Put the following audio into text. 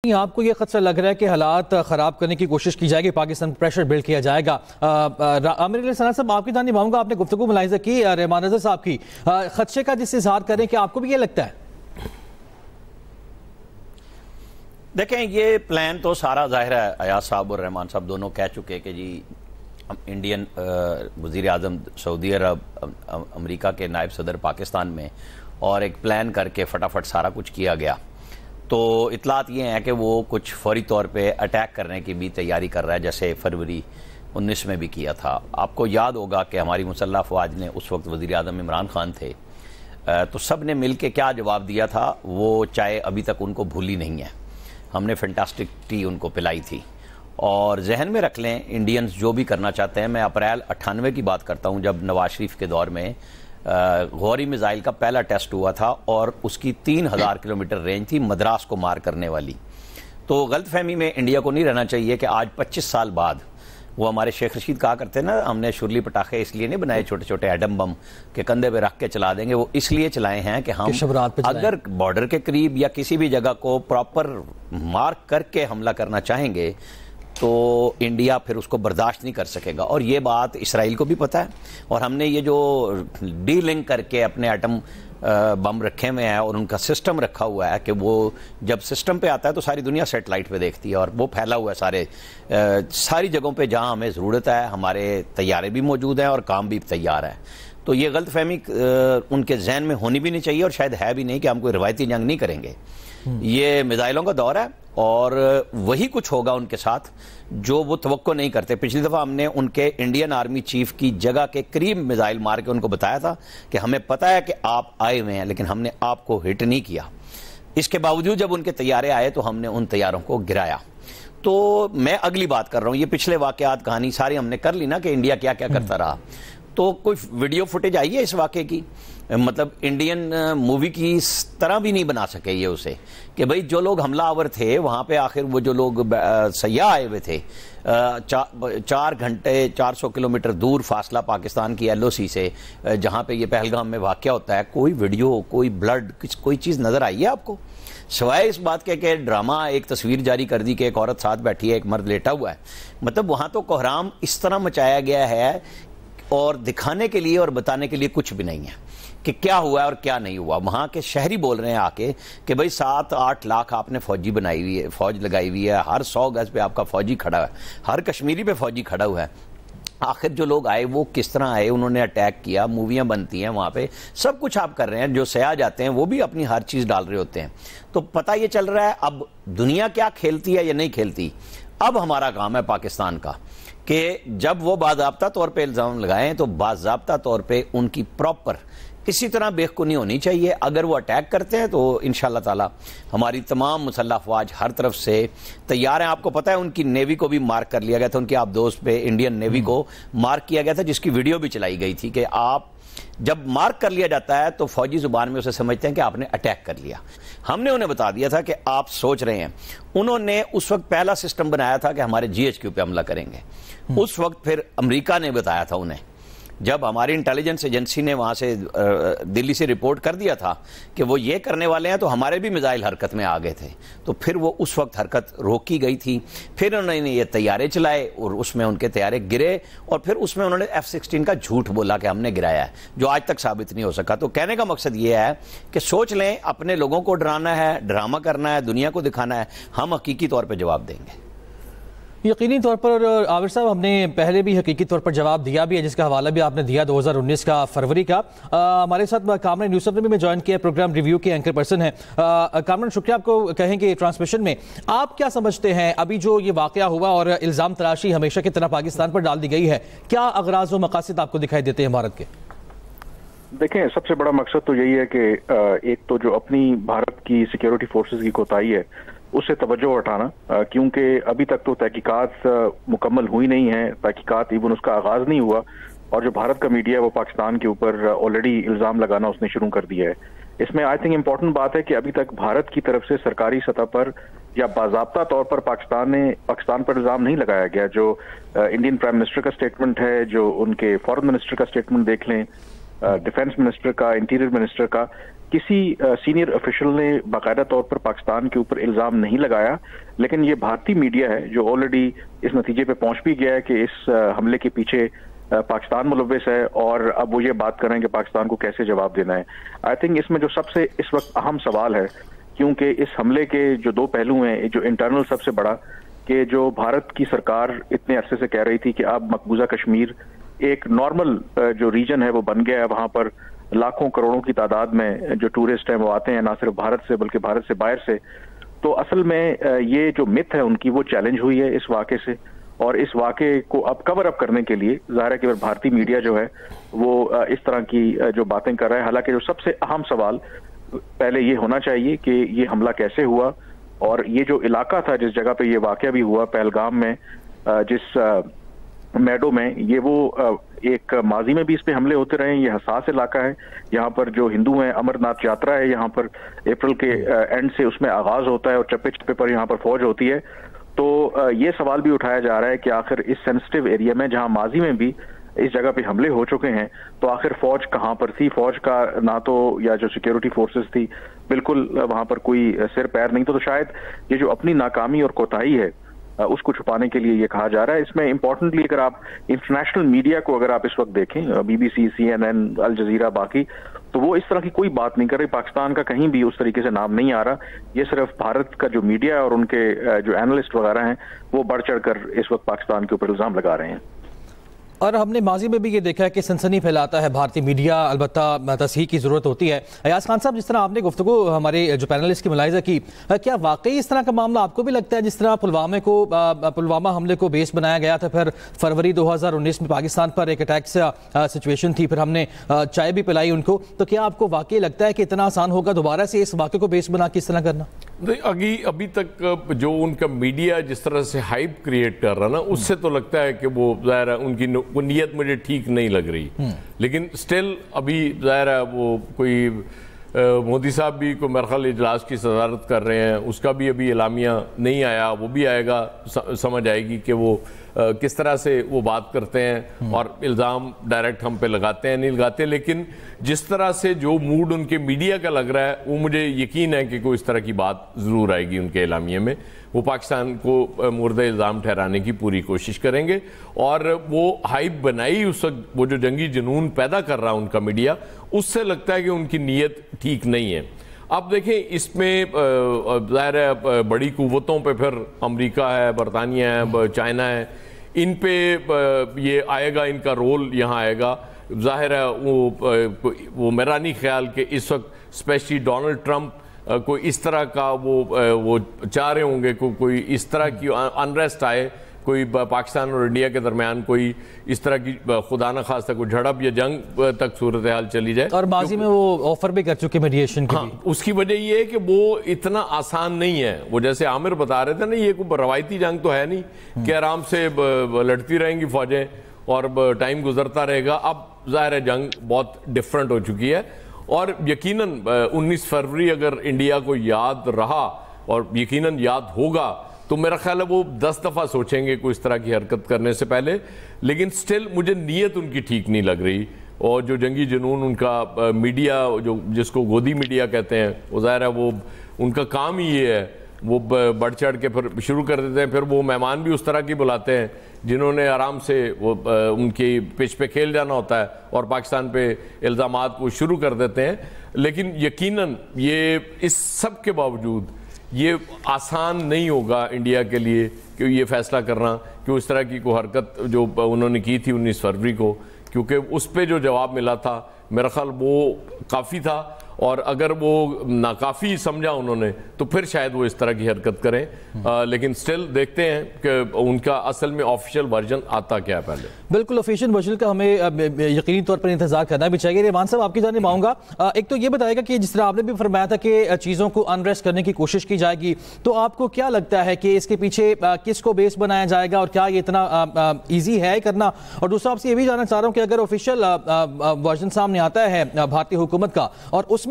آپ کو یہ خدشہ لگ رہا ہے کہ حالات خراب کرنے کی کوشش کی جائے گی، پاکستان پریشر بلڈ کیا جائے گا؟ عامر علیہ السلام صاحب، آپ کی جانب آؤں گا، آپ نے گفتگو ملاحظہ کی رحمان نذر صاحب کی، خدشے کا جس اظہار کریں کہ آپ کو بھی یہ لگتا ہے؟ دیکھیں، یہ پلان تو سارا ظاہر ہے، ایاز صاحب اور رحمان صاحب دونوں کہہ چکے کہ جی انڈین وزیر اعظم سعودی عرب امریکہ کے نائب صدر پاکستان میں، اور ایک پلان کر کے فٹافٹ سارا کچھ کیا گیا۔ تو اطلاعات یہ ہیں کہ وہ کچھ فوری طور پہ اٹیک کرنے کی بھی تیاری کر رہا ہے، جیسے فروری 19 میں بھی کیا تھا۔ آپ کو یاد ہوگا کہ ہماری مسلح افواج نے اس وقت وزیر اعظم عمران خان تھے، تو سب نے مل کے کیا جواب دیا تھا، وہ چائے ابھی تک ان کو بھولی نہیں ہے۔ ہم نے فینٹاسٹک ٹی ان کو پلائی تھی، اور ذہن میں رکھ لیں انڈینز جو بھی کرنا چاہتے ہیں، میں اپریل 98 کی بات کرتا ہوں، جب نواز شریف کے دور میں غوری میزائل کا پہلا ٹیسٹ ہوا تھا، اور اس کی 3000 کلومیٹر رینج تھی مدراس کو مار کرنے والی۔ تو غلط فہمی میں انڈیا کو نہیں رہنا چاہیے کہ آج 25 سال بعد، وہ ہمارے شیخ رشید کہا کرتے نا، ہم نے شرلی پٹاخے اس لیے نہیں بنائے چھوٹے چھوٹے ایڈم بم کہ کندھے پہ رکھ کے چلا دیں گے، وہ اس لیے چلائے ہیں کہ ہم اگر بارڈر کے قریب یا کسی بھی جگہ کو پراپر مارک کر کے حملہ کرنا چاہیں گے تو انڈیا پھر اس کو برداشت نہیں کر سکے گا، اور یہ بات اسرائیل کو بھی پتہ ہے۔ اور ہم نے یہ جو ڈی لنک کر کے اپنے ایٹم بم رکھے ہوئے ہیں اور ان کا سسٹم رکھا ہوا ہے کہ وہ جب سسٹم پہ آتا ہے تو ساری دنیا سیٹلائٹ پہ دیکھتی ہے، اور وہ پھیلا ہوا ہے ساری جگہوں پہ جہاں ہمیں ضرورت ہے، ہمارے طیارے بھی موجود ہیں اور کام بھی تیار ہے۔ تو یہ غلط فہمی ان کے ذہن میں ہونی بھی نہیں چاہیے، اور شاید ہے بھی نہیں کہ ہم کوئی روایتی جنگ نہیں کریں گے۔ یہ میزائلوں کا دور ہے، اور وہی کچھ ہوگا ان کے ساتھ جو وہ توقع نہیں کرتے۔ پچھلی دفعہ ہم نے ان کے انڈین آرمی چیف کی جگہ کے قریب میزائل مار کے ان کو بتایا تھا کہ ہمیں پتہ ہے کہ آپ آئے ہوئے ہیں، لیکن ہم نے آپ کو ہٹ نہیں کیا۔ اس کے باوجود جب ان کے طیارے آئے تو ہم نے ان طیاروں کو گرایا۔ تو میں اگلی بات کر رہا ہوں، یہ پچھلے واقعات کہانی ساری ہم نے کر لی نا کہ انڈیا کیا کیا کرتا رہا۔ تو کوئی ویڈیو فوٹیج آئی ہے اس واقعے کی؟ مطلب انڈین مووی کی اس طرح بھی نہیں بنا سکے یہ اسے کہ بھئی جو لوگ حملہ آور تھے وہاں پہ، آخر وہ جو لوگ سیاح آئے ہوئے تھے، 4 گھنٹے 400 کلومیٹر دور فاصلہ پاکستان کی LOC سے جہاں پہ یہ پہلگام میں واقعہ ہوتا ہے، کوئی ویڈیو، کوئی بلڈ، کوئی چیز نظر آئی ہے آپ کو؟ سوائے اس بات کے کہ ڈرامہ ایک تصویر جاری کر دی کہ ایک عورت ساتھ بیٹھی ہے، ایک مرد لیٹا ہوا ہے۔ مطلب وہاں تو کوہرام اس طرح مچایا گیا ہے، اور دکھانے کے لیے اور بتانے کے لیے کچھ بھی نہیں ہے کہ کیا ہوا ہے اور کیا نہیں ہوا۔ وہاں کے شہری بول رہے ہیں آ کے کہ بھئی 7-8 لاکھ آپ نے فوجی بنائی ہوئی ہے، فوج لگائی ہوئی ہے، ہر 100 گز پہ آپ کا فوجی کھڑا ہے، ہر کشمیری پہ فوجی کھڑا ہوا ہے۔ آخر جو لوگ آئے وہ کس طرح آئے، انہوں نے اٹیک کیا، موویاں بنتی ہیں وہاں پہ، سب کچھ آپ کر رہے ہیں، جو سیاح جاتے ہیں وہ بھی اپنی ہر چیز ڈال رہے ہوتے ہیں۔ تو پتہ یہ چل رہا ہے اب دنیا کیا کھیلتی ہے یا نہیں کھیلتی۔ اب ہمارا کام ہے پاکستان کا کہ جب وہ باضابطہ طور پہ الزام لگائیں تو باضابطہ طور پہ ان کی پراپر کسی طرح بےخونی ہونی چاہیے۔ اگر وہ اٹیک کرتے ہیں تو انشاءاللہ تعالی ہماری تمام مسلح افواج ہر طرف سے تیار ہیں۔ آپ کو پتہ ہے ان کی نیوی کو بھی مارک کر لیا گیا تھا، ان کے آپ دوست پہ انڈین نیوی کو مارک کیا گیا تھا، جس کی ویڈیو بھی چلائی گئی تھی کہ آپ جب مارک کر لیا جاتا ہے تو فوجی زبان میں اسے سمجھتے ہیں کہ آپ نے اٹیک کر لیا۔ ہم نے انہیں بتا دیا تھا کہ آپ سوچ رہے ہیں۔ انہوں نے اس وقت پہلا سسٹم بنایا تھا کہ ہمارے GHQ پہ حملہ کریں گے۔ اس وقت پھر امریکہ نے بتایا تھا انہیں، جب ہماری انٹیلیجنس ایجنسی نے وہاں سے دلی سے رپورٹ کر دیا تھا کہ وہ یہ کرنے والے ہیں، تو ہمارے بھی میزائل حرکت میں آ گئے تھے، تو پھر وہ اس وقت حرکت روکی گئی تھی۔ پھر انہوں نے یہ طیارے چلائے اور اس میں ان کے طیارے گرے، اور پھر اس میں انہوں نے F-16 کا جھوٹ بولا کہ ہم نے گرایا ہے، جو آج تک ثابت نہیں ہو سکا۔ تو کہنے کا مقصد یہ ہے کہ سوچ لیں، اپنے لوگوں کو ڈرانا ہے، ڈرامہ کرنا ہے، دنیا کو دکھانا ہے، ہم حقیقی طور پہ جواب دیں گے۔ یقینی طور پر عامر صاحب، ہم نے پہلے بھی حقیقی طور پر جواب دیا بھی ہے، جس کا حوالہ بھی آپ نے دیا 2019 کا فروری کا۔ ہمارے ساتھ کامران یوسف نے بھی میں جوائن کیا، پروگرام ریویو کے اینکر پرسن ہیں۔ کامران، شکریہ آپ کو کہیں کہ ٹرانسمیشن میں آپ کیا سمجھتے ہیں ابھی جو یہ واقعہ ہوا اور الزام تراشی ہمیشہ کی طرح پاکستان پر ڈال دی گئی ہے، کیا اغراض و مقاصد آپ کو دکھائی دیتے ہیں بھارت کے؟ دیکھیں، سب سے بڑا مقصد تو یہی ہے کہ ایک تو جو اپنی بھارت کی سیکیورٹی فورسز کی کوتاہی ہے اس سے توجہ ہٹانا، کیونکہ ابھی تک تو تحقیقات مکمل ہوئی نہیں ہیں، تحقیقات ایون اس کا آغاز نہیں ہوا، اور جو بھارت کا میڈیا ہے وہ پاکستان کے اوپر آلریڈی الزام لگانا اس نے شروع کر دیا ہے۔ اس میں آئی تھنک امپورٹنٹ بات ہے کہ ابھی تک بھارت کی طرف سے سرکاری سطح پر یا باضابطہ طور پر پاکستان پر الزام نہیں لگایا گیا۔ جو انڈین پرائم منسٹر کا سٹیٹمنٹ ہے، جو ان کے فارن منسٹر کا سٹیٹمنٹ دیکھ لیں، ڈیفنس منسٹر کا، انٹیریئر منسٹر کا، کسی سینئر افیشل نے باقاعدہ طور پر پاکستان کے اوپر الزام نہیں لگایا، لیکن یہ بھارتی میڈیا ہے جو آلریڈی اس نتیجے پہ پہنچ بھی گیا ہے کہ اس حملے کے پیچھے پاکستان ملوث ہے، اور اب وہ یہ بات کریں کہ پاکستان کو کیسے جواب دینا ہے۔ آئی تھنک اس میں جو سب سے اس وقت اہم سوال ہے، کیونکہ اس حملے کے جو دو پہلو ہیں، جو انٹرنل سب سے بڑا کہ جو بھارت کی سرکار اتنے عرصے سے کہہ رہی تھی کہ اب مقبوضہ کشمیر ایک نارمل جو ریجن ہے وہ بن گیا ہے، وہاں پر لاکھوں کروڑوں کی تعداد میں جو ٹورسٹ ہیں وہ آتے ہیں، نہ صرف بھارت سے بلکہ بھارت سے باہر سے، تو اصل میں یہ جو مت ہے ان کی وہ چیلنج ہوئی ہے اس واقعے سے، اور اس واقعے کو اب کور اپ کرنے کے لیے ظاہر ہے کہ بھارتی میڈیا جو ہے وہ اس طرح کی جو باتیں کر رہا ہے۔ حالانکہ جو سب سے اہم سوال پہلے یہ ہونا چاہیے کہ یہ حملہ کیسے ہوا، اور یہ جو علاقہ تھا جس جگہ پہ یہ واقعہ بھی ہوا پہلگام میں، جس میڈو میں، یہ وہ ایک ماضی میں بھی اس پہ حملے ہوتے رہے ہیں، یہ حساس علاقہ ہے، یہاں پر جو ہندو ہیں امر ناتھ یاترا ہے، یہاں پر اپریل کے اینڈ سے اس میں آغاز ہوتا ہے اور چپے چپے پر یہاں پر فوج ہوتی ہے۔ تو یہ سوال بھی اٹھایا جا رہا ہے کہ آخر اس سینسٹیو ایریا میں جہاں ماضی میں بھی اس جگہ پہ حملے ہو چکے ہیں، تو آخر فوج کہاں پر تھی؟ فوج کا نہ تو یا جو سیکیورٹی فورسز تھی بالکل وہاں پر کوئی سر پیر نہیں، تو شاید یہ جو اپنی ناکامی اور کوتاہی ہے اس کو چھپانے کے لیے یہ کہا جا رہا ہے۔ اس میں امپورٹنٹلی اگر آپ انٹرنیشنل میڈیا کو اگر آپ اس وقت دیکھیں، B B C, C N N, Al Jazeera, باقی، تو وہ اس طرح کی کوئی بات نہیں کر رہی، پاکستان کا کہیں بھی اس طریقے سے نام نہیں آ رہا، یہ صرف بھارت کا جو میڈیا ہے اور ان کے جو اینالسٹ وغیرہ ہیں وہ بڑھ چڑھ کر اس وقت پاکستان کے اوپر الزام لگا رہے ہیں۔ اور ہم نے ماضی میں بھی یہ دیکھا ہے کہ سنسنی پھیلاتا ہے بھارتی میڈیا، البتہ تصحیح کی ضرورت ہوتی ہے۔ ایاز خان صاحب، جس طرح آپ نے گفتگو ہمارے جو پینلسٹ کی ملاحظہ کی، کیا واقعی اس طرح کا معاملہ آپ کو بھی لگتا ہے جس طرح پلوامہ حملے کو بیس بنایا گیا تھا، پھر فروری 2019 میں پاکستان پر ایک اٹیک سچویشن تھی، پھر ہم نے چائے بھی پلائی ان کو، تو کیا آپ کو واقعی لگتا ہے کہ اتنا آسان ہوگا دوبارہ سے اس واقعے کو بیس بنا کے اس طرح کرنا؟ ابھی تک جو ان کا میڈیا جس طرح سے ہائپ کریٹ کر رہا نا، اس سے تو لگتا ہے کہ وہ ظاہر ہے ان کی نیت مجھے ٹھیک نہیں لگ رہی، لیکن سٹل ابھی ظاہر ہے وہ کوئی مودی صاحب بھی کوئی میرے خیال اجلاس کی صدارت کر رہے ہیں، اس کا بھی ابھی اعلامیہ نہیں آیا، وہ بھی آئے گا، سمجھ آئے گی کہ وہ کس طرح سے وہ بات کرتے ہیں اور الزام ڈائریکٹ ہم پہ لگاتے ہیں نہیں لگاتے، لیکن جس طرح سے جو موڈ ان کے میڈیا کا لگ رہا ہے وہ مجھے یقین ہے کہ کوئی اس طرح کی بات ضرور آئے گی ان کے اعلامیے میں، وہ پاکستان کو مورد الزام ٹھہرانے کی پوری کوشش کریں گے، اور وہ ہائپ بنائی اس وقت وہ جو جنگی جنون پیدا کر رہا ان کا میڈیا، اس سے لگتا ہے کہ ان کی نیت ٹھیک نہیں ہے۔ اب دیکھیں اس میں ظاہر ہے بڑی قوتوں پہ پھر امریکہ ہے، برطانیہ ہے، چائنا ہے، ان پہ یہ آئے گا، ان کا رول یہاں آئے گا۔ ظاہر ہے وہ میرا نہیں خیال کہ اس وقت اسپیشلی ڈونلڈ ٹرمپ کوئی اس طرح کا وہ چاہ رہے ہوں گے کوئی اس طرح کی انریسٹ آئے، کوئی پاکستان اور انڈیا کے درمیان کوئی اس طرح کی خدا نہ خواستہ کوئی جھڑپ یا جنگ تک صورتحال چلی جائے، اور ماضی میں وہ آفر بھی کر چکے میڈیشن کی۔ اس کی وجہ یہ ہے کہ وہ اتنا آسان نہیں ہے، وہ جیسے عامر بتا رہے تھے نا، یہ کوئی روایتی جنگ تو ہے نہیں کہ آرام سے لڑتی رہیں گی فوجیں اور ٹائم گزرتا رہے گا۔ اب ظاہر ہے جنگ بہت ڈیفرنٹ ہو چکی ہے، اور یقیناً 19 فروری اگر انڈیا کو یاد رہا اور یقیناً یاد ہوگا تو میرا خیال ہے وہ 10 دفعہ سوچیں گے کوئی اس طرح کی حرکت کرنے سے پہلے، لیکن سٹل مجھے نیت ان کی ٹھیک نہیں لگ رہی، اور جو جنگی جنون ان کا میڈیا جس کو گودی میڈیا کہتے ہیں، وہ ظاہر ہے وہ ان کا کام ہی یہ ہے، وہ بڑھ چڑھ کے پھر شروع کر دیتے ہیں، پھر وہ مہمان بھی اس طرح کی بلاتے ہیں جنہوں نے آرام سے وہ ان کی پچ پہ کھیل جانا ہوتا ہے اور پاکستان پہ الزامات وہ شروع کر دیتے ہیں۔ لیکن یقیناً یہ اس سب کے باوجود یہ آسان نہیں ہوگا انڈیا کے لیے کہ یہ فیصلہ کرنا کہ اس طرح کی کوئی حرکت جو انہوں نے کی تھی 19 فروری کو، کیونکہ اس پہ جو جواب ملا تھا میرا خیال وہ کافی تھا، اور اگر وہ ناکافی سمجھا انہوں نے تو پھر شاید وہ اس طرح کی حرکت کریں، لیکن سٹل دیکھتے ہیں کہ ان کا اصل میں آفیشیل ورژن آتا کیا ہے پہلے۔ بالکل آفیشیل ورژن کا ہمیں یقینی طور پر انتظار کرنا بھی چاہیے۔ ریحمان صاحب، آپ کی جانب آؤں گا، ایک تو یہ بتائے گا کہ جس طرح آپ نے بھی فرمایا تھا کہ چیزوں کو انریسٹ کرنے کی کوشش کی جائے گی، تو آپ کو کیا لگتا ہے کہ اس کے پیچھے کس کو بیس بنایا جائے گا، اور کیا یہ اتنا ایزی ہے کرنا؟ اور دوسرا آپ سے یہ بھی جاننا چاہ رہا ہوں کہ اگر آفیشیل ورژن سامنے آتا ہے بھارتی حکومت کا اور اس